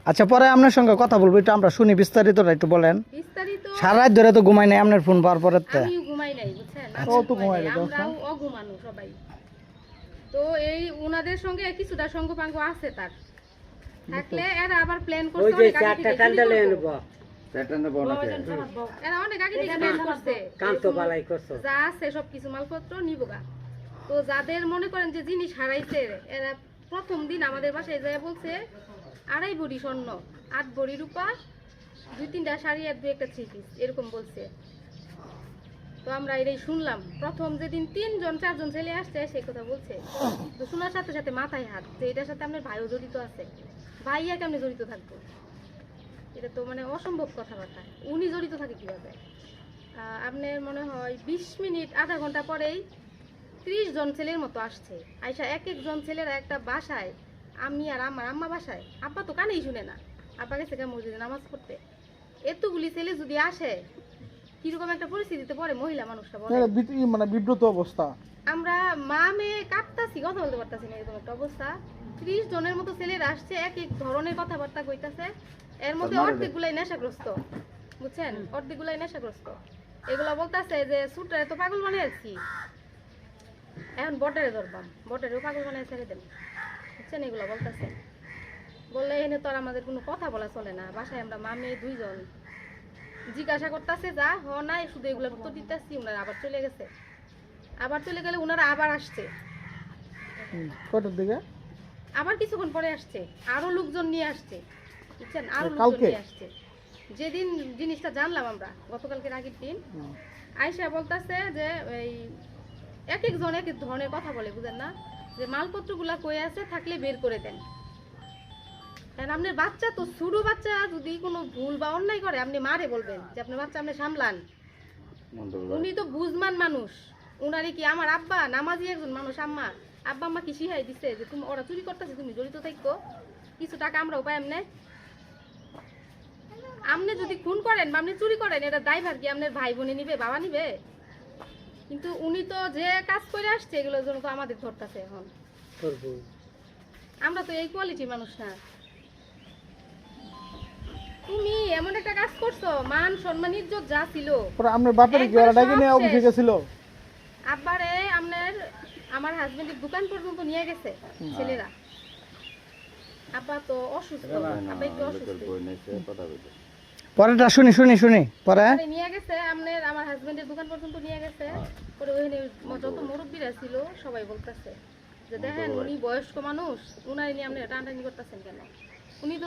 আচ্ছা পরে আপনার সঙ্গে কথা বলবো, একটু আমরা শুনি বিস্তারিতটা একটু বলেন। বিস্তারিত সারা রাত ধরে তো ঘুমাই নাই আপনার ফোন পাওয়ার পরে। আমিও ঘুমাই নাই বুঝছেন, ও তো ঘুমাই নাই, আমরাও অঘুমানো সবাই। তো এই উনাদের সঙ্গে কিছুটা সঙ্গপাঙ্গ আছে তার, থাকলে এরা আবার প্ল্যান করছে ওই যে অনেক আগে চারটা থেকে টান্ডা চুরি লয়ে করবো। নেব এরা অনেক আগে থেকে প্ল্যান করছে কান্ত বালাই করছো যা আছে সবকিছু মালপত্র নিবগা। তো যাদের মনে করেন যে জিনিস হারাইছে, এরা প্রথম দিন আমাদের বাসায় যায় বলছে 2.5 ভরি স্বর্ণ, 8 ভরি রূপা, 2-3টা শাড়ি আর 2-1টা থ্রি পিস এরকম বলছে। তো আমরা এটাই শুনলাম প্রথম যেদিন 3-4জন ছেলে আসছে সেই কথা বলছে। তো শোনার সাথে সাথে মাথায় হাত যে এটার সাথে আপনার ভাইও জড়িত আছে। ভাইয়া কেমনে জড়িত থাকবো? এটা তো মানে অসম্ভব কথাবার্তা। উনি জড়িত থাকে কিভাবে? আপনার মনে হয় 20 মিনিট আধা ঘন্টা পরেই 30 জন ছেলের মতো আসছে। আইসা এক একজন ছেলেরা একটা বাসায়, আমি আর আমার আম্মা বাসায়, আব্বা তো কানেই শুনে না, আব্বা গেছে মসজিদে নামাজ পড়তে। এতগুলি ছেলে যদি আসে কিরকম একটা পরিস্থিতিতে পড়ে মহিলা মানুষটা বলে। মানে বিব্রত অবস্থা। আমরা মা মেয়ে কাঁপতাছি, কথা বলতে পারতাছি না, এরকম একটা অবস্থা। 30 জনের মতো ছেলেরা আসছে, এক এক ধরনের কথাবার্তা কইতাছে। এর মধ্যে অর্ধেকগুলাই নেশাগ্রস্ত, বুঝছেন, অর্ধেকগুলাই নেশাগ্রস্ত। এগুলা বলতাছে যে সুটারে তো পাগল বানিয়েছি, এখন বটারে ধরবাম, বটারেও পাগল বানিয়ে ছেড়ে দেন, বুঝছেন। এগুলা বলতাছে, বললে এনে তো আর আমাদের কোনো কথা বলা চলে না। বাসায় আমরা মা মেয়ে 2 জন জিজ্ঞাসা করতেছে যা হ নাই, শুধু এগুলোর উত্তর দিতেছি। ওনারা আবার চলে গেছে, আবার চলে গেলে ওনারা আবার আসছে। কটার দিকে? আবার কিছুক্ষণ পরে আসছে, আরো লোকজন নিয়ে আসছে, বুঝছেন, আরো লোকজন নিয়ে আসছে। যেদিন জিনিসটা জানলাম আমরা গতকালকের আগের দিন, আয়সা বলতেছে যে এই এক একজন এক এক ধরনের কথা বলে, বুঝেন না, যে মালপত্রগুলা কই আছে থাকলে বের করে দেন। কারণ আপনার বাচ্চা তো ছোট বাচ্চা, যদি কোনো ভুল বা অন্যায় করে আপনি মারে বলবেন যে আপনার বাচ্চা আপনি সামলান। উনি তো বুঝমান মানুষ, উনারে কি আমার আব্বা নামাজি একজন মানুষ, আম্মা আব্বা আম্মা কি শিখাই দিছে যে তুমি ওরা চুরি করতেছে তুমি জড়িত থাকো, কিছু টাকা আমরাও পাই। আপনি যদি খুন করেন বা আপনি চুরি করেন, এটা দায়ভার কি আপনার ভাই বোনে নিবে, বাবা নিবে? কিন্তু উনি তো যে কাজ করে আসছে এগুলোর জন্য তো আমাদের ধরতেছে এখন। আমরা তো এই কোয়ালিটির মানুষ না। তুমি এমন একটা কাজ করছো, মান সম্মান ইজ্জত যা ছিল। পরে আপনার বাপের কি ওরা ডাকি নিয়ে অফিসে গেছিল? আব্বারে আমার হাজবেন্ডের দোকান পর্যন্ত নিয়ে গেছে ছেলেরা। আব্বা তো অসুস্থ, আব্বা একটু অসুস্থ। পরেটা শুনি শুনি শুনি পরে। নিয়ে গেছে আমার হাজবেন্ডের দোকান পর্যন্ত নিয়ে গেছে। পরে ওখানে যত মুরব্বীরা ছিল সবাই বলতেছে যে দেখেন উনি বয়স্ক মানুষ, উনারে নিয়ে আপনি টানাটানি করতেছেন কেন? উনি তো